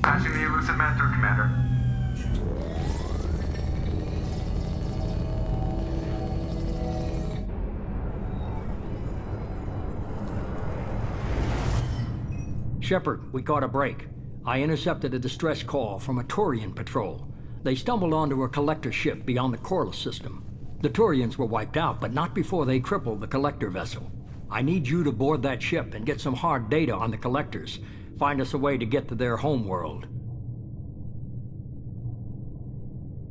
Patching the elusive man through, Commander. Shepard, we caught a break. I intercepted a distress call from a Turian patrol. They stumbled onto a collector ship beyond the Corliss system. The Turians were wiped out, but not before they crippled the collector vessel. I need you to board that ship and get some hard data on the collectors. Find us a way to get to their homeworld.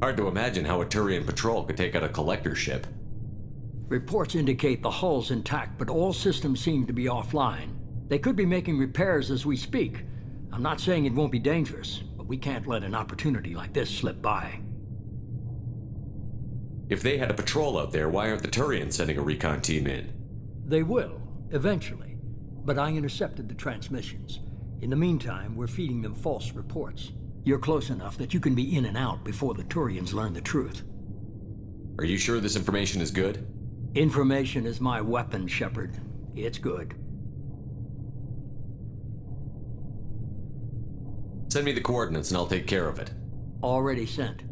Hard to imagine how a Turian patrol could take out a collector ship. Reports indicate the hull's intact, but all systems seem to be offline. They could be making repairs as we speak. I'm not saying it won't be dangerous, but we can't let an opportunity like this slip by. If they had a patrol out there, why aren't the Turians sending a recon team in? They will, eventually. But I intercepted the transmissions. In the meantime, we're feeding them false reports. You're close enough that you can be in and out before the Turians learn the truth. Are you sure this information is good? Information is my weapon, Shepard. It's good. Send me the coordinates and I'll take care of it. Already sent.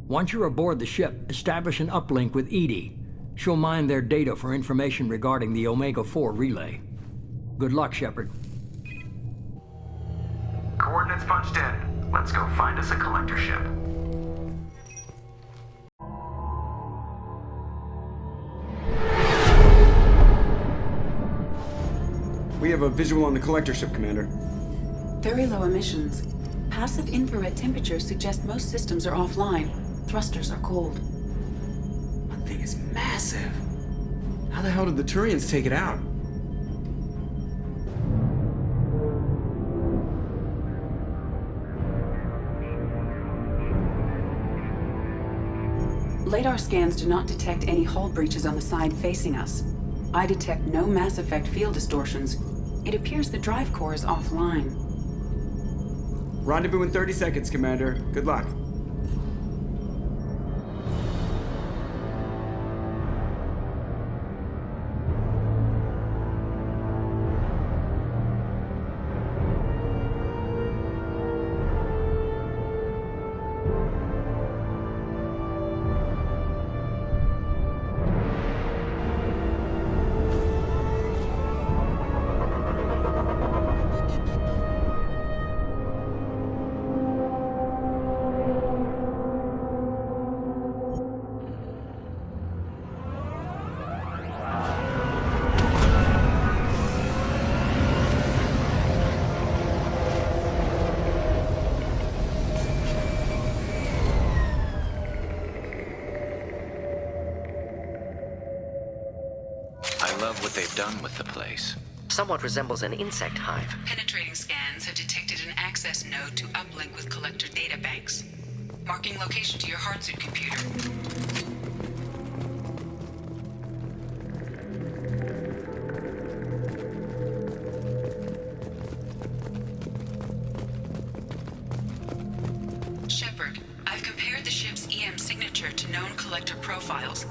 Once you're aboard the ship, establish an uplink with EDI. She'll mine their data for information regarding the Omega-4 relay. Good luck, Shepard. Coordinates punched in. Let's go find us a collector ship. We have a visual on the collector ship, Commander. Very low emissions. Passive infrared temperatures suggest most systems are offline. Thrusters are cold. That thing is massive. How the hell did the Turians take it out? Radar scans do not detect any hull breaches on the side facing us. I detect no mass effect field distortions. It appears the drive core is offline. Rendezvous in 30 seconds, Commander. Good luck. What they've done with the place. Somewhat resembles an insect hive. Penetrating scans have detected an access node to uplink with collector databanks. Marking location to your hardsuit computer. Shepard, I've compared the ship's EM signature to known collector profiles.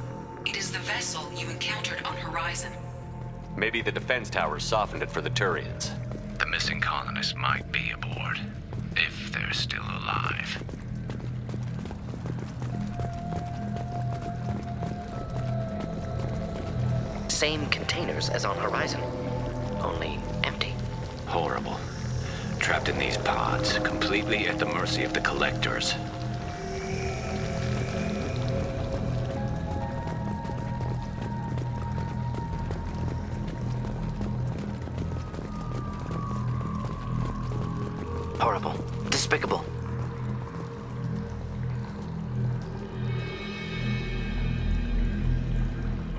It is the vessel you encountered on Horizon. Maybe the defense towers softened it for the Turians. The missing colonists might be aboard, if they're still alive. Same containers as on Horizon, only empty. Horrible. Trapped in these pods, completely at the mercy of the collectors. Horrible. Despicable.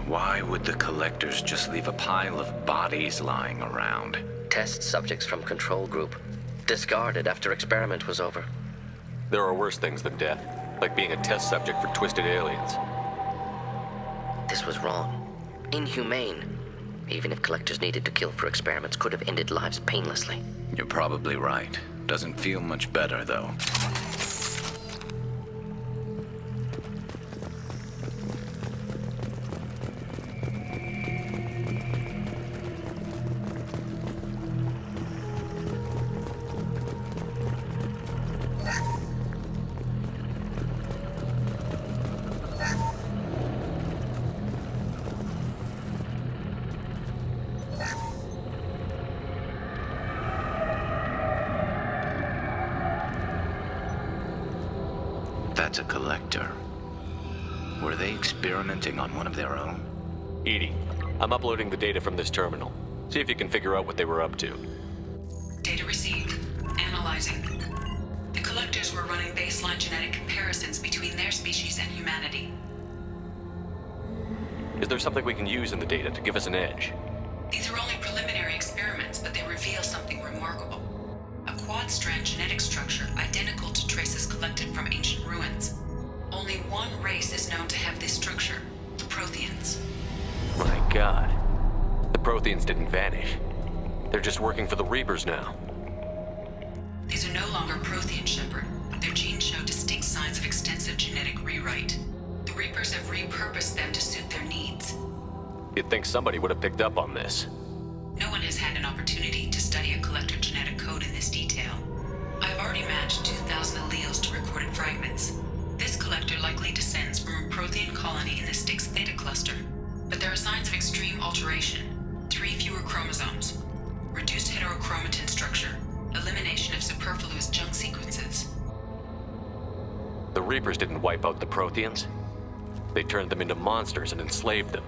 Why would the collectors just leave a pile of bodies lying around? Test subjects from Control Group. Discarded after experiment was over. There are worse things than death, like being a test subject for twisted aliens. This was wrong. Inhumane. Even if collectors needed to kill for experiments, could have ended lives painlessly. You're probably right. Doesn't feel much better, though. that's a collector. Were they experimenting on one of their own? EDI, I'm uploading the data from this terminal. See if you can figure out what they were up to. Data received. Analyzing. The collectors were running baseline genetic comparisons between their species and humanity. Is there something we can use in the data to give us an edge? These are only preliminary experiments, but they reveal something remarkable. A quad-strand genetic structure identical to traces collected from ancient ruins. Only one race is known to have this structure, the Protheans. My God. The Protheans didn't vanish. They're just working for the Reapers now. These are no longer Prothean, Shepard. Their genes show distinct signs of extensive genetic rewrite. The Reapers have repurposed them to suit their needs. You'd think somebody would have picked up on this. No one has had an opportunity to study a collector genetic code in this detail. I've already matched 2,000 alleles to recorded fragments. This collector likely descends from a Prothean colony in the Styx Theta cluster. But there are signs of extreme alteration. 3 fewer chromosomes. Reduced heterochromatin structure. Elimination of superfluous junk sequences. The Reapers didn't wipe out the Protheans. They turned them into monsters and enslaved them.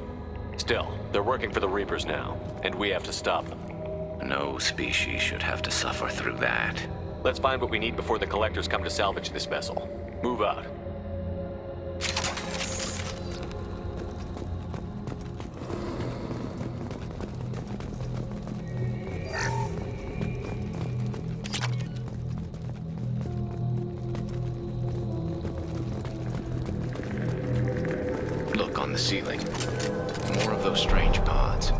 Still, they're working for the Reapers now, and we have to stop them. No species should have to suffer through that. Let's find what we need before the Collectors come to salvage this vessel. Move out. Look on the ceiling. More of those strange pods.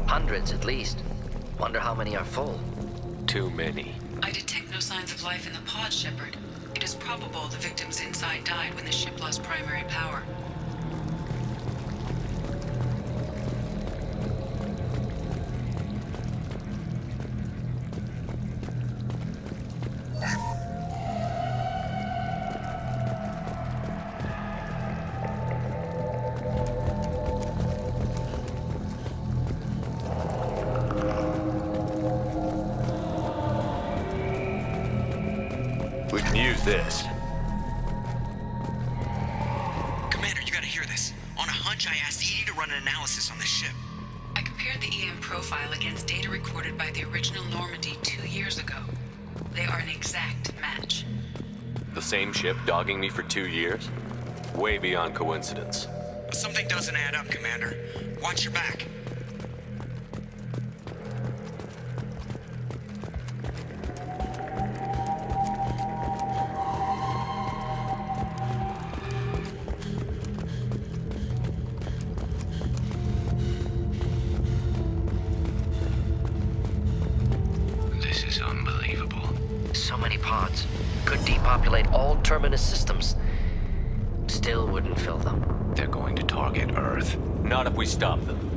Hundreds at least. Wonder how many are full. Too many. I detect no signs of life in the pod, Shepard. It is probable the victims inside died when the ship lost primary power. We can use this. Commander, you gotta hear this. On a hunch, I asked EDI to run an analysis on this ship. I compared the EM profile against data recorded by the original Normandy 2 years ago. They are an exact match. The same ship dogging me for 2 years? Way beyond coincidence. Something doesn't add up, Commander. Watch your back. This is unbelievable. So many pods. Could depopulate all Terminus systems. Still wouldn't fill them. They're going to target Earth. Not if we stop them.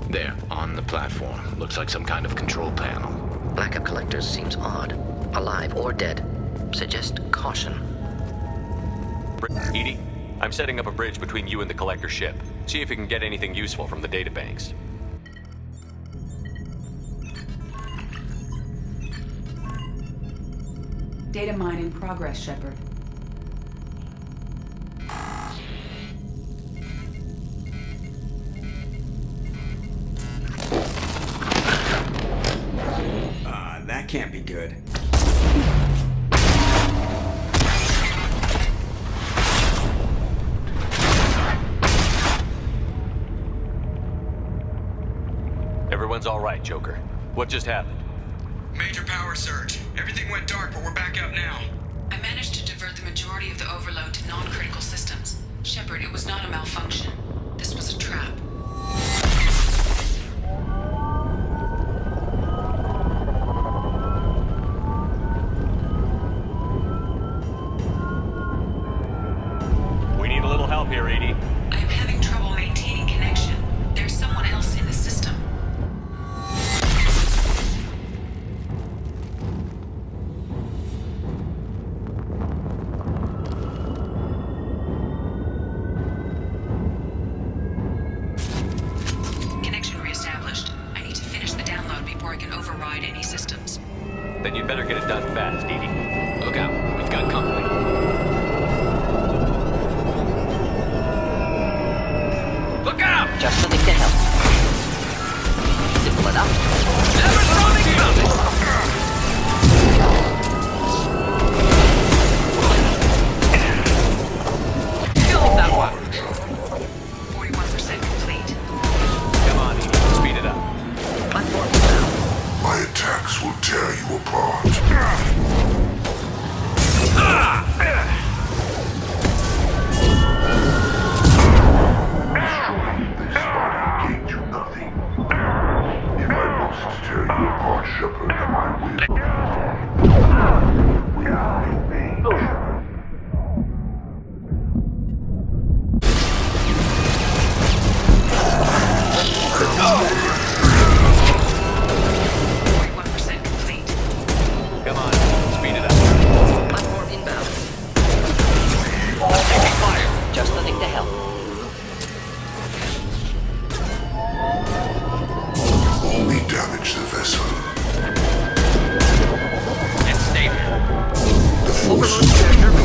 There, on the platform. Looks like some kind of control panel. Lack of collectors seems odd. Alive or dead. Suggest caution. EDI, I'm setting up a bridge between you and the Collector ship. See if you can get anything useful from the databanks. Data mine in progress, Shepard. That can't be good. Everyone's all right, Joker. What just happened? Major power surge. Everything went dark, but we're back up now. I managed to divert the majority of the overload to non-critical systems. Shepard, it was not a malfunction. This was a trap. We need a little help here, EDI. I am having trouble maintaining connection. There's someone else in the system.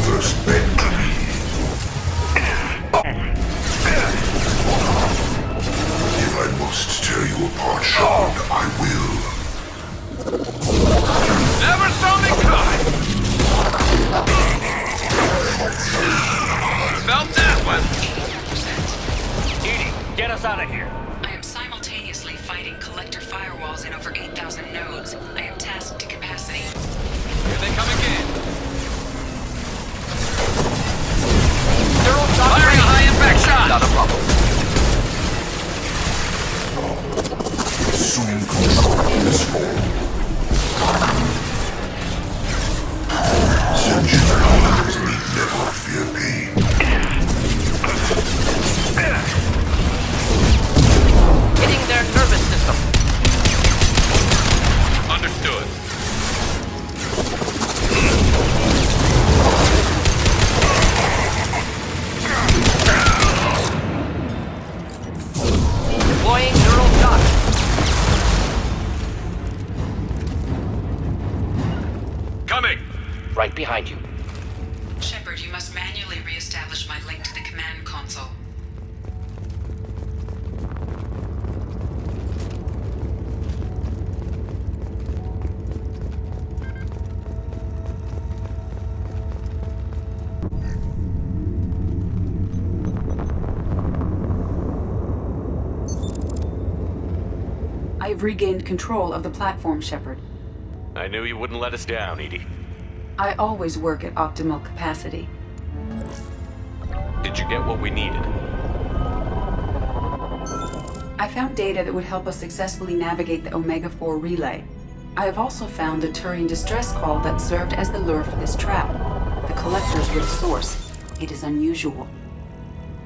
universe bend to me. If I must tear you apart, Shepard, I will. Never saw me coming! Felt that one! 80%. Edie, get us out of here. I am simultaneously fighting collector firewalls in over 8,000 nodes. I am tasked to capacity. Here they come again. They're all shot. Firing a high-impact shot! Not a problem. Soon control this form. Sentient beings need never fear pain. Hitting their nervous system. Understood. Deploying neural shock. Coming! Right behind you. Shepard, you must manually re-establish my link to the command console. I have regained control of the platform, Shepard. I knew you wouldn't let us down, Edie. I always work at optimal capacity. Did you get what we needed? I found data that would help us successfully navigate the Omega-4 relay. I have also found the Turian distress call that served as the lure for this trap. The collectors were the source. It is unusual.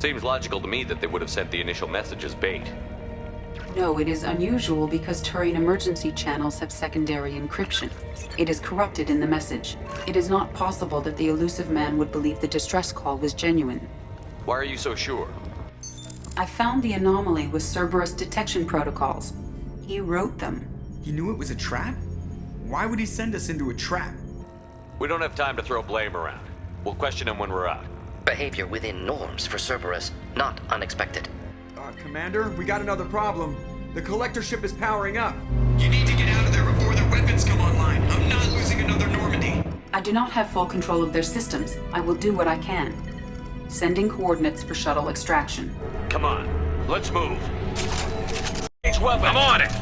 Seems logical to me that they would have sent the initial message as bait. No, it is unusual because Turian emergency channels have secondary encryption. It is corrupted in the message. It is not possible that the elusive man would believe the distress call was genuine. Why are you so sure? I found the anomaly with Cerberus detection protocols. He wrote them. He knew it was a trap? Why would he send us into a trap? We don't have time to throw blame around. We'll question him when we're out. Behavior within norms for Cerberus, not unexpected. Commander, we got another problem. The collector ship is powering up. You need to get out of there before their weapons come online. I'm not losing another Normandy. I do not have full control of their systems. I will do what I can. Sending coordinates for shuttle extraction. Come on, let's move. Each weapon. I'm on it!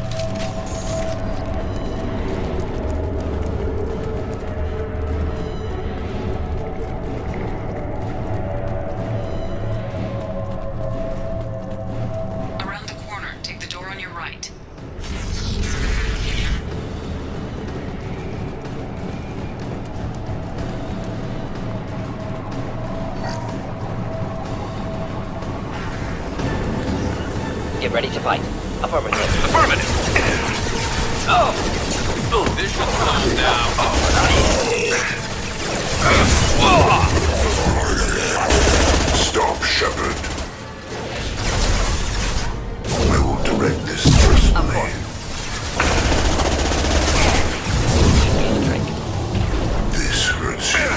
Around the corner, take the door on your right. Get ready to fight. Affirmative. Affirmative! Oh! This should slow us down. Stop, Shepard. I will direct this personally. This hurts you.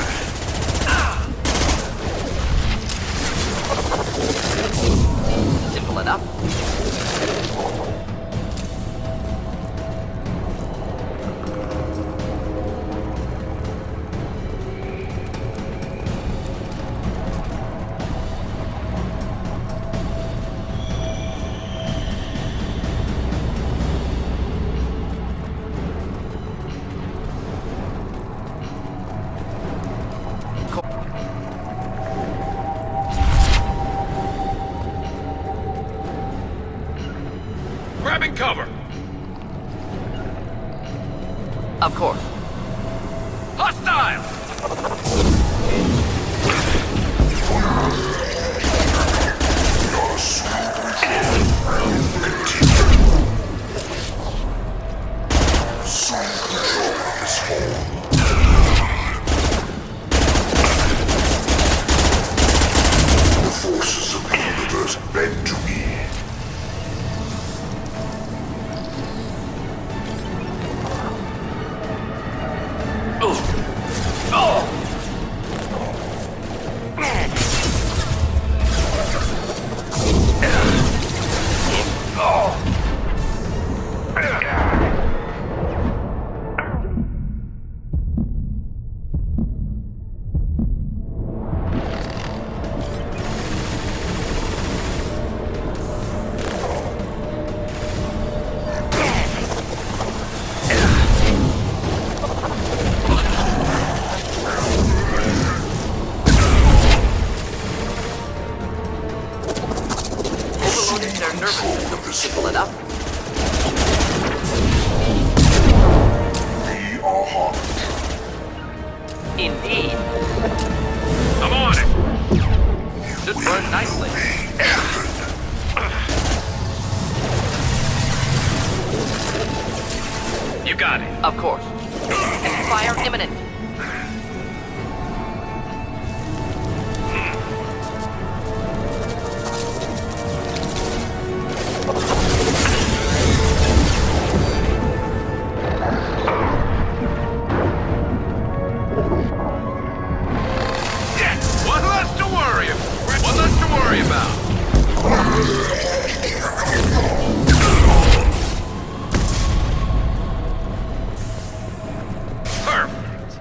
Simple enough. Grabbing cover! Of course. Hostile! Soon control this form. The forces of the universe bend to me. control of this Pull it up. We are hardened. Indeed. I'm on it. Should burn nicely. You got it. Of course. Fire imminent. One less to worry about. One less to worry about. Perfect.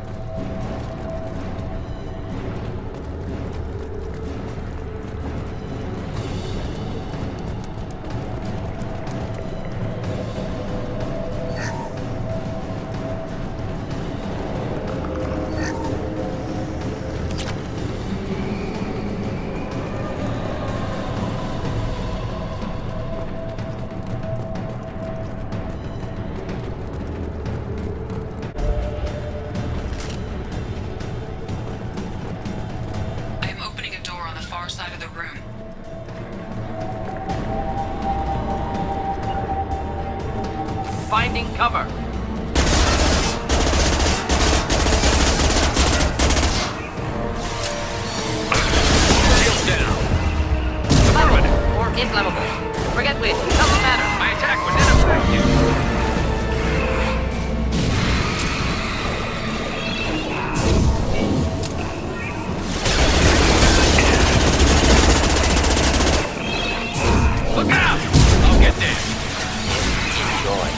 I am opening a door on the far side of the room. Finding cover. Shield down. Flammable or inflammable. Forget which. Doesn't matter. My attack was ineffective. Look out! I'll get there. Enjoy.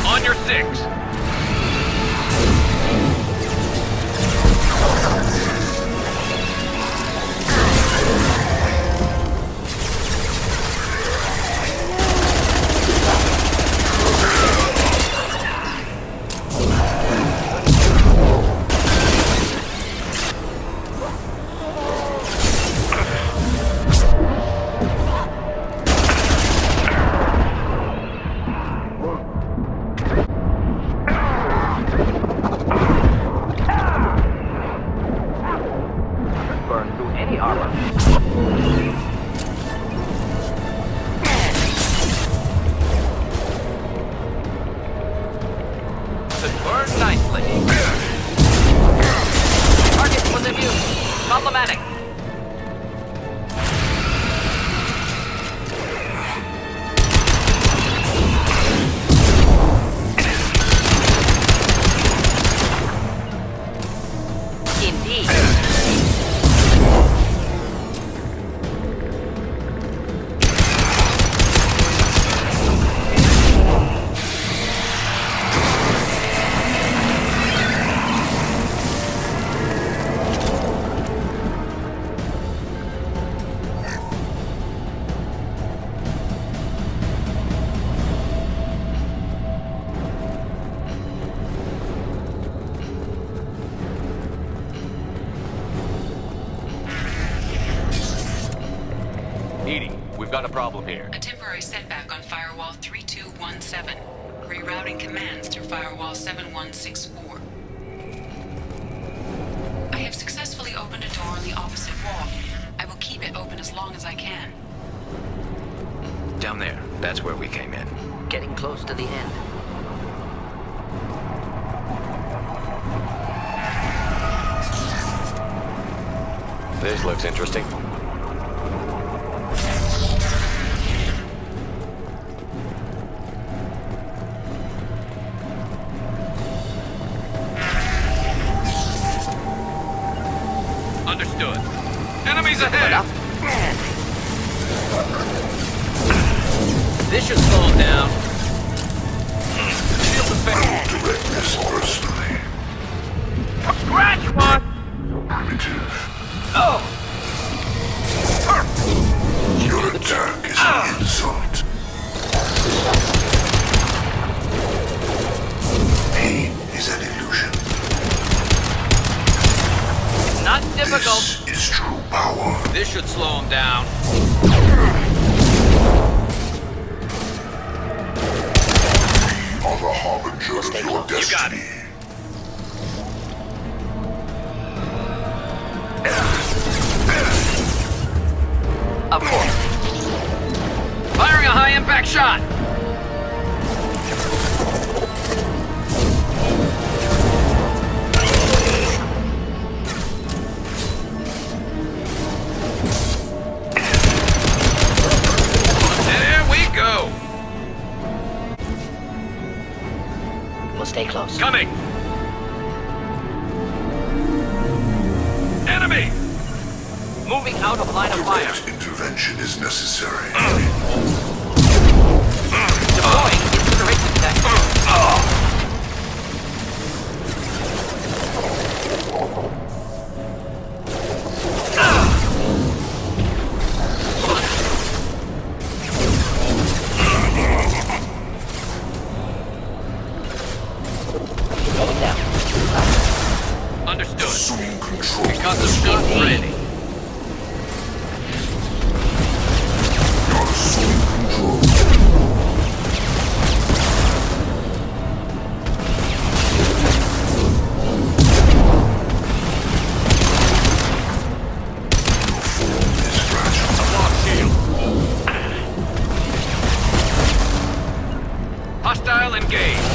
On your six. Burn through any armor. Should burn nicely. Target was immune. Problematic. Indeed. Edie, we've got a problem here. A temporary setback on Firewall 3217. Rerouting commands through Firewall 7164. I have successfully opened a door on the opposite wall. I will keep it open as long as I can. Down there. That's where we came in. Getting close to the end. This looks interesting. Understood. Enemies ahead! This should slow him down. Shield effect. Direct this personally. Scratch one! Primitive. Oh! Your attack is an insult. Pain is an illusion. should slow him down. We are the harbinger of your destiny. You got it. Of course. Firing a high-impact shot! There we go! We'll stay close. Coming! Enemy! Moving out of line of fire. Direct intervention is necessary. Deploying incineration tech. Going down. Understood. Assume control. We got the shot ready. Assume control. Your form is fragile. Lock shield. Hostile engaged.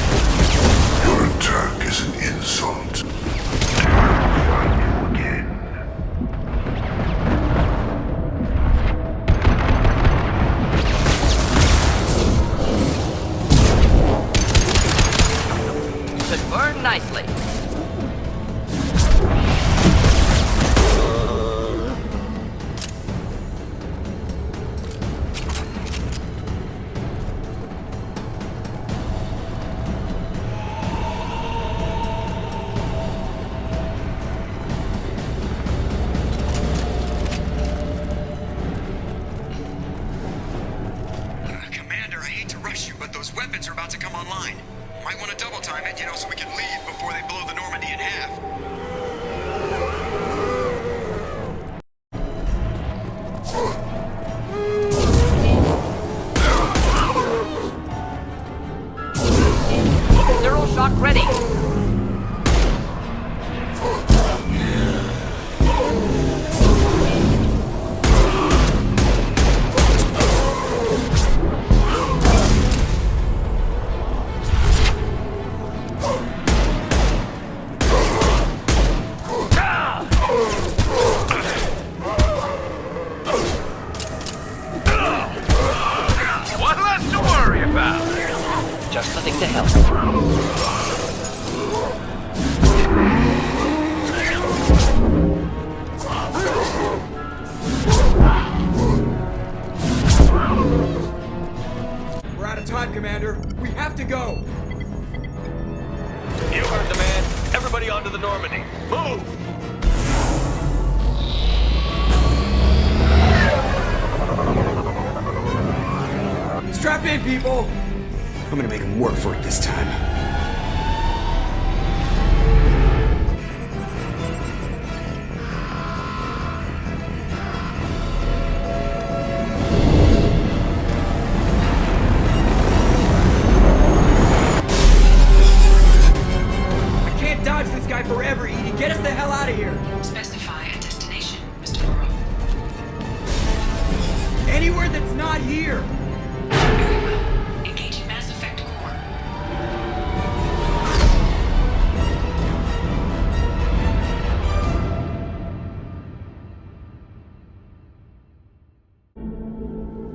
Your attack is an insult. Find you again. Should burn nicely. Commander, I hate to rush you, but those weapons are about to come online. Might want to double time it, so we can leave before they blow the Normandy in half. Zero shock ready. One less to worry about. Just nothing to help. We're out of time, Commander. We have to go. You heard the man. Everybody onto the Normandy. Move! Strap in, people. I'm gonna make him work for it this time. I can't dodge this guy forever, Edie. Get us the hell out of here. Specify a destination, Mr. Burrow. Anywhere that's not here. Very well. Engaging Mass Effect core.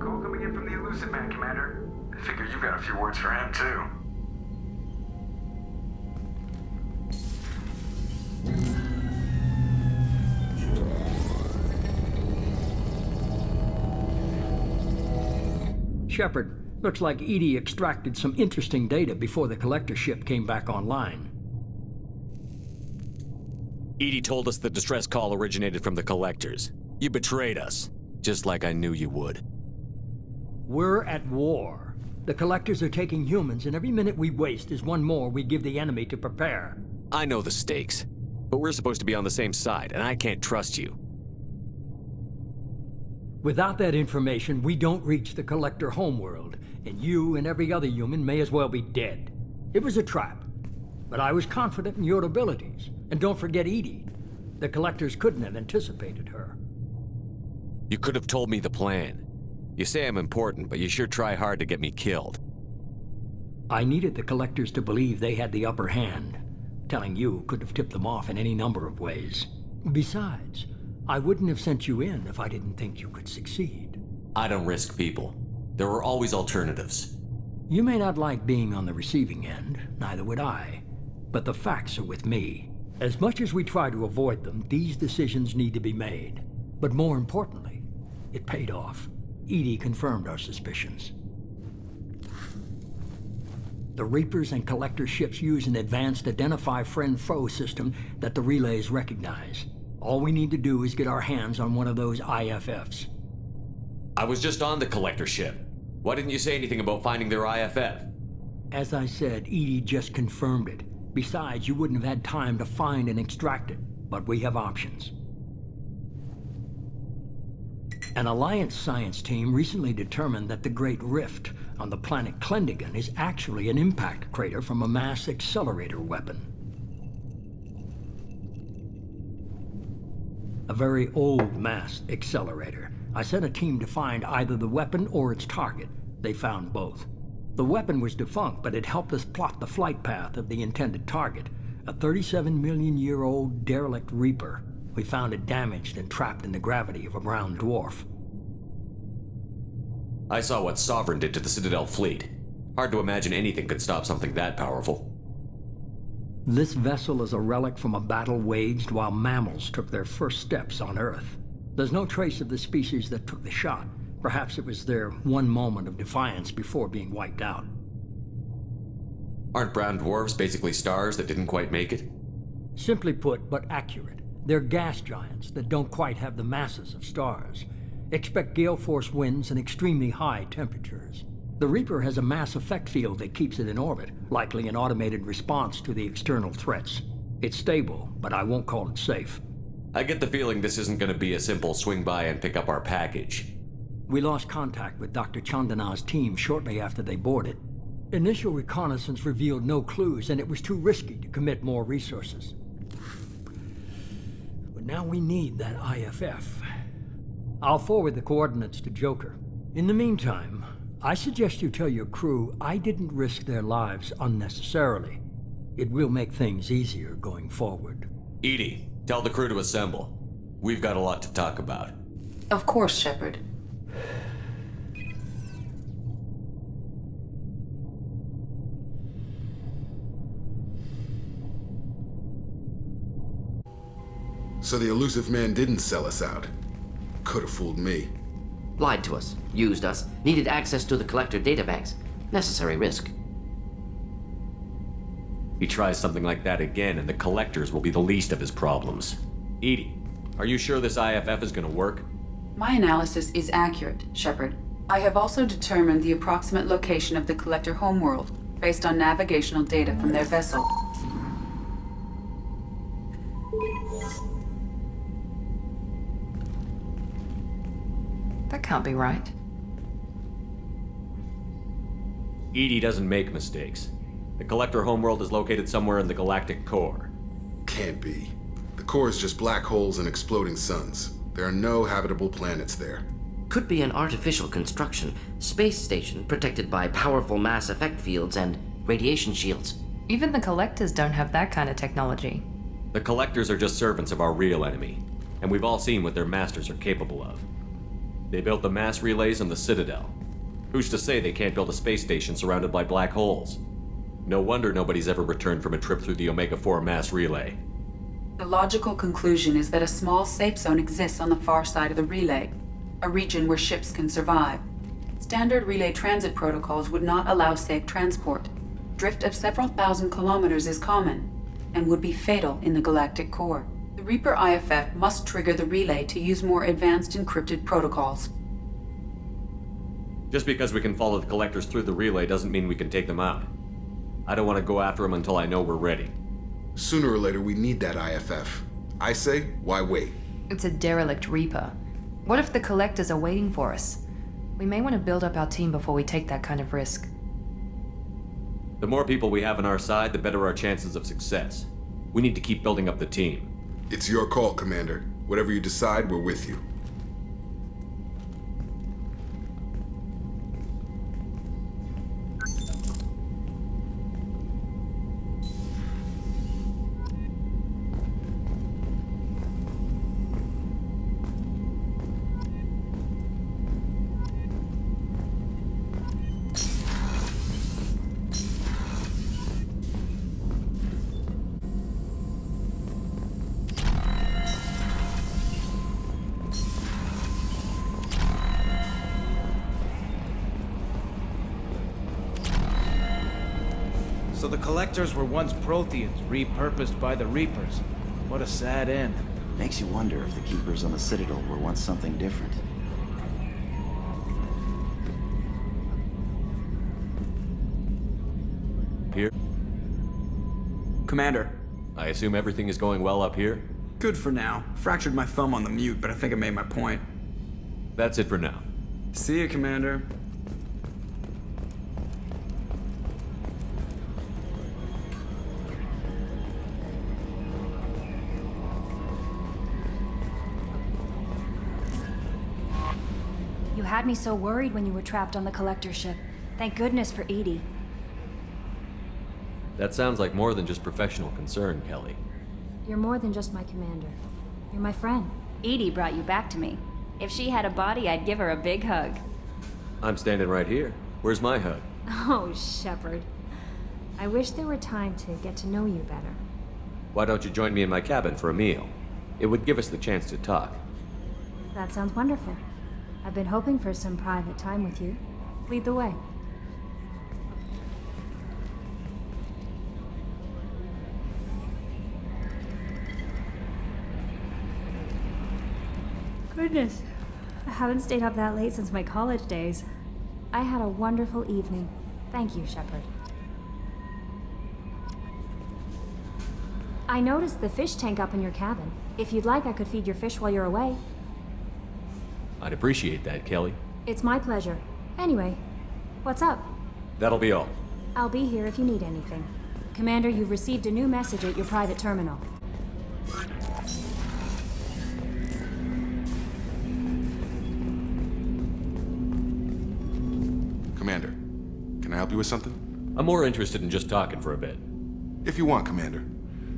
Call coming in from the Elusive Man, Commander. I figure you got a few words for him, too. Shepard, looks like EDI extracted some interesting data before the collector ship came back online. EDI told us the distress call originated from the collectors. You betrayed us, just like I knew you would. We're at war. The collectors are taking humans, and every minute we waste is one more we give the enemy to prepare. I know the stakes, but we're supposed to be on the same side, and I can't trust you. Without that information, we don't reach the Collector homeworld, and you and every other human may as well be dead. It was a trap, but I was confident in your abilities. And don't forget Edie. The Collectors couldn't have anticipated her. You could have told me the plan. You say I'm important, but you sure try hard to get me killed. I needed the Collectors to believe they had the upper hand. Telling you could have tipped them off in any number of ways. Besides, I wouldn't have sent you in if I didn't think you could succeed. I don't risk people. There are always alternatives. You may not like being on the receiving end, neither would I. But the facts are with me. As much as we try to avoid them, these decisions need to be made. But more importantly, it paid off. Edie confirmed our suspicions. The Reapers and Collector ships use an advanced Identify Friend-Foe system that the relays recognize. All we need to do is get our hands on one of those IFFs. I was just on the Collector ship. Why didn't you say anything about finding their IFF? As I said, Edie just confirmed it. Besides, you wouldn't have had time to find and extract it. But we have options. An Alliance science team recently determined that the Great Rift on the planet Klendigan is actually an impact crater from a mass accelerator weapon. A very old mass accelerator. I sent a team to find either the weapon or its target. They found both. The weapon was defunct, but it helped us plot the flight path of the intended target, a 37-million-year-old derelict Reaper. We found it damaged and trapped in the gravity of a brown dwarf. I saw what Sovereign did to the Citadel fleet. Hard to imagine anything could stop something that powerful. This vessel is a relic from a battle waged while mammals took their first steps on Earth. There's no trace of the species that took the shot. Perhaps it was their one moment of defiance before being wiped out. Aren't brown dwarfs basically stars that didn't quite make it? Simply put, but accurate. They're gas giants that don't quite have the masses of stars. Expect gale force winds and extremely high temperatures. The Reaper has a mass effect field that keeps it in orbit, likely an automated response to the external threats. It's stable, but I won't call it safe. I get the feeling this isn't going to be a simple swing by and pick up our package. We lost contact with Dr. Chandana's team shortly after they boarded. Initial reconnaissance revealed no clues, and it was too risky to commit more resources. But now we need that IFF. I'll forward the coordinates to Joker. In the meantime, I suggest you tell your crew I didn't risk their lives unnecessarily. It will make things easier going forward. Edie, tell the crew to assemble. We've got a lot to talk about. Of course, Shepard. So the elusive man didn't sell us out. Could have fooled me. Lied to us, used us, needed access to the Collector databanks. Necessary risk. He tries something like that again, and the Collectors will be the least of his problems. Edie, are you sure this IFF is gonna work? My analysis is accurate, Shepard. I have also determined the approximate location of the Collector homeworld, based on navigational data from their vessel. That can't be right. Edie doesn't make mistakes. The Collector homeworld is located somewhere in the galactic core. Can't be. The core is just black holes and exploding suns. There are no habitable planets there. Could be an artificial construction, space station protected by powerful mass effect fields and radiation shields. Even the Collectors don't have that kind of technology. The Collectors are just servants of our real enemy, and we've all seen what their masters are capable of. They built the mass relays on the Citadel. Who's to say they can't build a space station surrounded by black holes? No wonder nobody's ever returned from a trip through the Omega-4 mass relay. The logical conclusion is that a small safe zone exists on the far side of the relay, a region where ships can survive. Standard relay transit protocols would not allow safe transport. Drift of several thousand kilometers is common, and would be fatal in the galactic core. The Reaper IFF must trigger the relay to use more advanced encrypted protocols. Just because we can follow the Collectors through the relay doesn't mean we can take them out. I don't want to go after them until I know we're ready. Sooner or later, we need that IFF. I say, why wait? It's a derelict Reaper. What if the Collectors are waiting for us? We may want to build up our team before we take that kind of risk. The more people we have on our side, the better our chances of success. We need to keep building up the team. It's your call, Commander. Whatever you decide, we're with you. So the Collectors were once Protheans, repurposed by the Reapers. What a sad end. Makes you wonder if the Keepers on the Citadel were once something different. Here? Commander. I assume everything is going well up here? Good for now. Fractured my thumb on the mute, but I think I made my point. That's it for now. See you, Commander. You had me so worried when you were trapped on the Collector ship. Thank goodness for EDI. That sounds like more than just professional concern, Kelly. You're more than just my commander. You're my friend. EDI brought you back to me. If she had a body, I'd give her a big hug. I'm standing right here. Where's my hug? Oh, Shepard. I wish there were time to get to know you better. Why don't you join me in my cabin for a meal? It would give us the chance to talk. That sounds wonderful. I've been hoping for some private time with you. Lead the way. Goodness, I haven't stayed up that late since my college days. I had a wonderful evening. Thank you, Shepard. I noticed the fish tank up in your cabin. If you'd like, I could feed your fish while you're away. I'd appreciate that, Kelly. It's my pleasure. Anyway, what's up? That'll be all. I'll be here if you need anything. Commander, you've received a new message at your private terminal. Commander, can I help you with something? I'm more interested in just talking for a bit. If you want, Commander.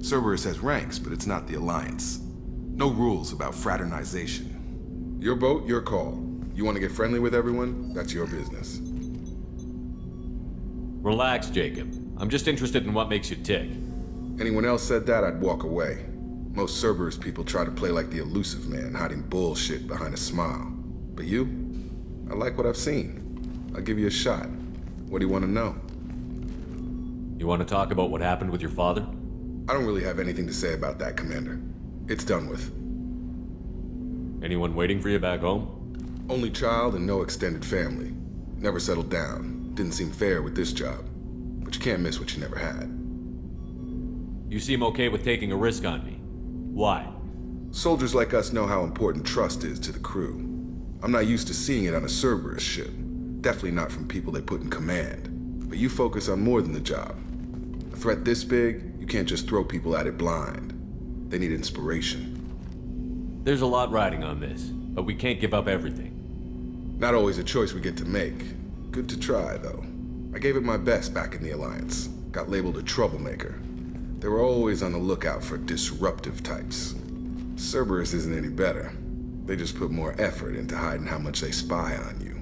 Cerberus has ranks, but it's not the Alliance. No rules about fraternization. Your boat, your call. You want to get friendly with everyone? That's your business. Relax, Jacob. I'm just interested in what makes you tick. Anyone else said that, I'd walk away. Most Cerberus people try to play like the elusive man, hiding bullshit behind a smile. But you? I like what I've seen. I'll give you a shot. What do you want to know? You want to talk about what happened with your father? I don't really have anything to say about that, Commander. It's done with. Anyone waiting for you back home? Only child and no extended family. Never settled down. Didn't seem fair with this job. But you can't miss what you never had. You seem okay with taking a risk on me. Why? Soldiers like us know how important trust is to the crew. I'm not used to seeing it on a Cerberus ship. Definitely not from people they put in command. But you focus on more than the job. A threat this big, you can't just throw people at it blind. They need inspiration. There's a lot riding on this, but we can't give up everything. Not always a choice we get to make. Good to try, though. I gave it my best back in the Alliance. Got labeled a troublemaker. They were always on the lookout for disruptive types. Cerberus isn't any better. They just put more effort into hiding how much they spy on you.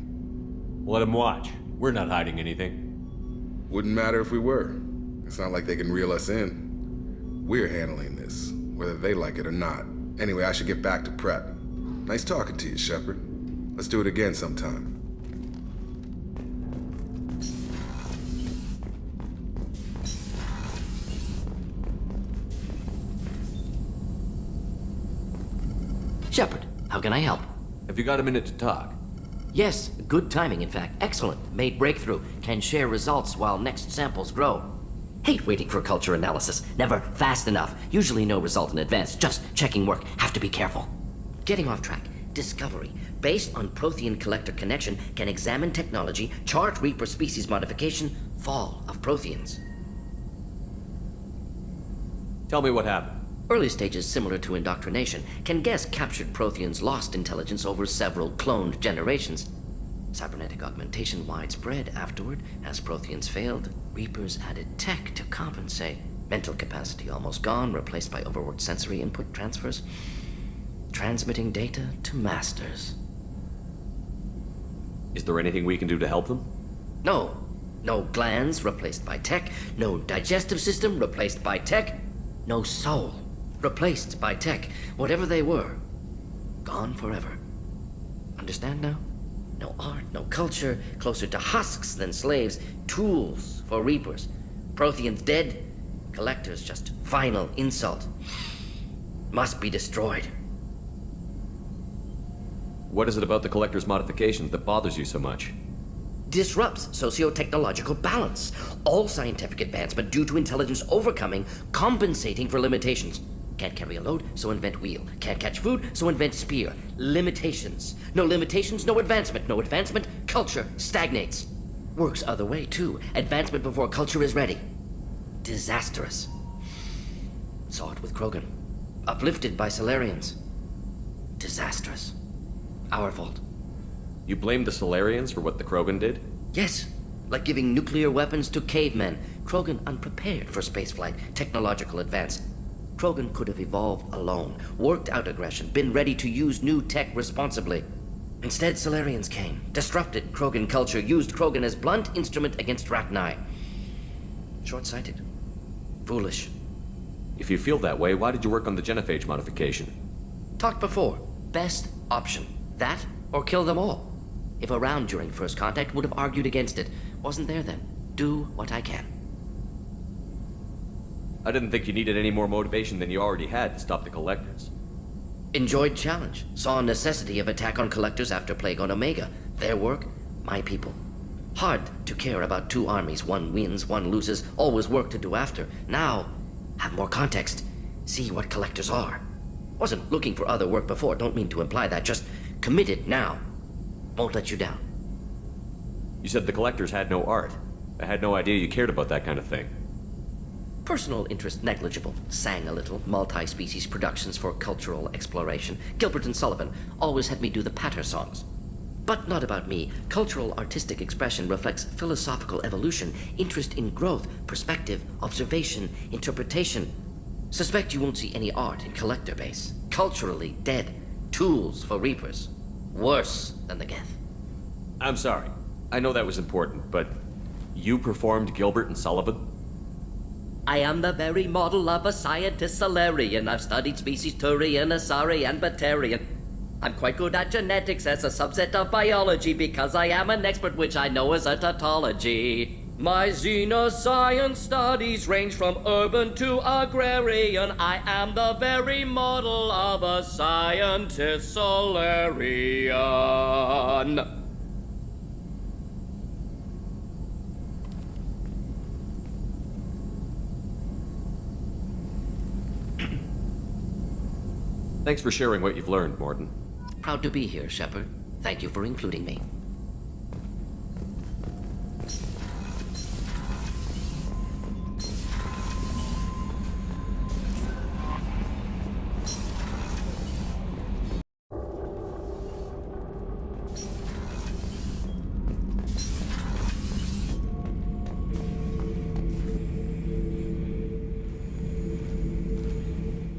Let them watch. We're not hiding anything. Wouldn't matter if we were. It's not like they can reel us in. We're handling this, whether they like it or not. Anyway, I should get back to prep. Nice talking to you, Shepard. Let's do it again sometime. Shepard, how can I help? Have you got a minute to talk? Yes, good timing, in fact. Excellent. Made breakthrough. Can share results while next samples grow. Hate waiting for culture analysis. Never fast enough. Usually no result in advance. Just checking work. Have to be careful. Getting off track. Discovery. based on Prothean collector connection, can examine technology, chart Reaper species modification, fall of Protheans. Tell me what happened. Early stages similar to indoctrination can guess captured Protheans' lost intelligence over several cloned generations. Cybernetic augmentation widespread afterward. As Protheans failed, Reapers added tech to compensate. Mental capacity almost gone, replaced by overworked sensory input transfers. Transmitting data to masters. Is there anything we can do to help them? No. No glands replaced by tech. No digestive system replaced by tech. No soul replaced by tech. Whatever they were, gone forever. Understand now? No art, no culture, closer to husks than slaves, tools for Reapers. Protheans dead, collectors just final insult. Must be destroyed. What is it about the Collector's modifications that bothers you so much? Disrupts socio-technological balance. All scientific advancement due to intelligence overcoming, compensating for limitations. Can't carry a load, so invent wheel. Can't catch food, so invent spear. Limitations. No limitations, no advancement. No advancement, culture stagnates. Works other way, too. Advancement before culture is ready. Disastrous. Saw it with Krogan. Uplifted by Solarians. Disastrous. Our fault. You blame the Solarians for what the Krogan did? Yes. Like giving nuclear weapons to cavemen. Krogan unprepared for spaceflight, technological advance. Krogan could have evolved alone, worked out aggression, been ready to use new tech responsibly. Instead, Solarians came, disrupted Krogan culture, used Krogan as blunt instrument against Rachni. Short-sighted. Foolish. If you feel that way, why did you work on the genophage modification? Talked before. Best option. That or kill them all. If around during first contact, would have argued against it. Wasn't there then. Do what I can. I didn't think you needed any more motivation than you already had to stop the Collectors. Enjoyed challenge. Saw necessity of attack on Collectors after Plague on Omega. Their work, my people. Hard to care about two armies. One wins, one loses. Always work to do after. Now, have more context. See what Collectors are. Wasn't looking for other work before. Don't mean to imply that. Just committed now. Won't let you down. You said the Collectors had no art. I had no idea you cared about that kind of thing. Personal interest negligible. Sang a little. Multi-species productions for cultural exploration. Gilbert and Sullivan always had me do the patter songs. But not about me. Cultural artistic expression reflects philosophical evolution, interest in growth, perspective, observation, interpretation. Suspect you won't see any art in collector base. Culturally dead. Tools for Reapers. Worse than the Geth. I'm sorry. I know that was important, but you performed Gilbert and Sullivan? I am the very model of a scientist Solarian. I've studied species Turian, Asari, and Batarian. I'm quite good at genetics as a subset of biology because I am an expert which I know as a tautology. My xenoscience studies range from urban to agrarian. I am the very model of a scientist Solarian. Thanks for sharing what you've learned, Morton. Proud to be here, Shepard. Thank you for including me.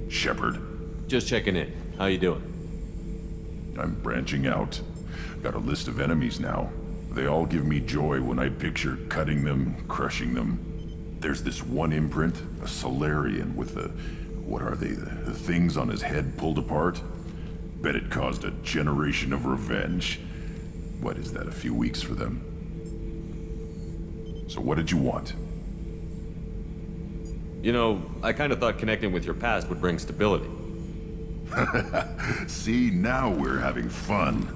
Shepard. Just checking in. How you doing? I'm branching out. Got a list of enemies now. They all give me joy when I picture cutting them, crushing them. There's this one imprint, a Solarian with the... what are they? The things on his head pulled apart? Bet it caused a generation of revenge. What is that, a few weeks for them? So what did you want? You know, I kind of thought connecting with your past would bring stability. See, now we're having fun.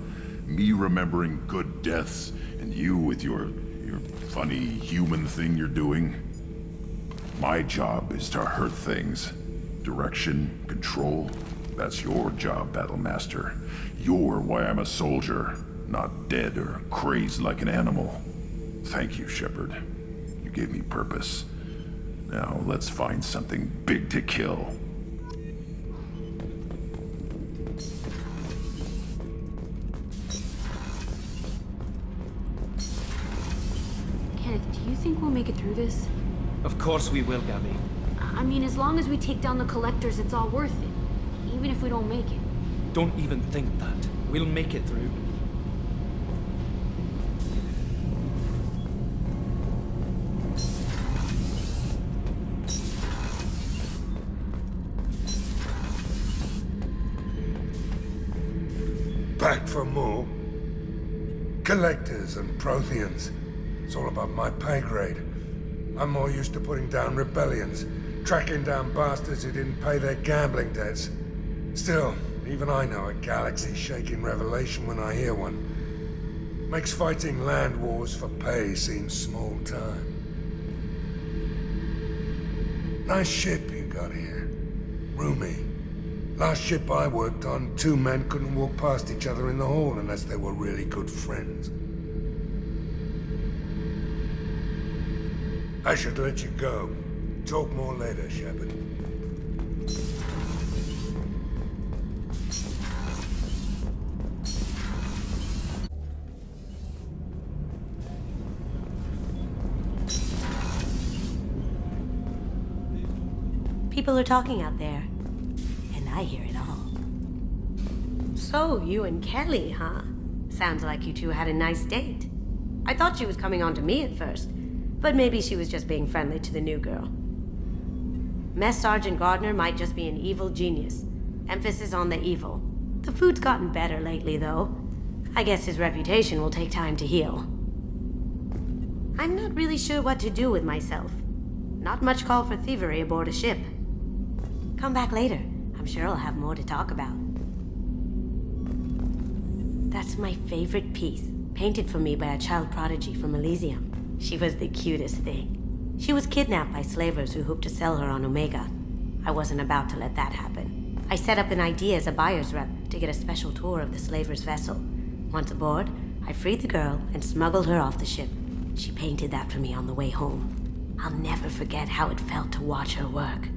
Me remembering good deaths, and you with your funny human thing you're doing. My job is to hurt things. Direction, control, That's your job, Battlemaster. You're why I'm a soldier, not dead or crazed like an animal. Thank you, Shepard. You gave me purpose. Now let's find something big to kill. Kenneth, do you think we'll make it through this? Of course we will, Gabby. I mean, as long as we take down the Collectors, it's all worth it. Even if we don't make it. Don't even think that. We'll make it through. Back for more? Collectors and Protheans. It's all above my pay grade. I'm more used to putting down rebellions, tracking down bastards who didn't pay their gambling debts. Still, even I know a galaxy-shaking revelation when I hear one. Makes fighting land wars for pay seem small time. Nice ship you got here. Roomy. Last ship I worked on, 2 men couldn't walk past each other in the hall unless they were really good friends. I should let you go. Talk more later, Shepard. People are talking out there, and I hear it all. So, you and Kelly, huh? Sounds like you two had a nice date. I thought she was coming on to me at first, but maybe she was just being friendly to the new girl. Mess Sergeant Gardner might just be an evil genius. Emphasis on the evil. The food's gotten better lately, though. I guess his reputation will take time to heal. I'm not really sure what to do with myself. Not much call for thievery aboard a ship. Come back later. I'm sure I'll have more to talk about. That's my favorite piece, painted for me by a child prodigy from Elysium. She was the cutest thing. She was kidnapped by slavers who hoped to sell her on Omega. I wasn't about to let that happen. I set up an idea as a buyer's rep to get a special tour of the slaver's vessel. Once aboard, I freed the girl and smuggled her off the ship. She painted that for me on the way home. I'll never forget how it felt to watch her work.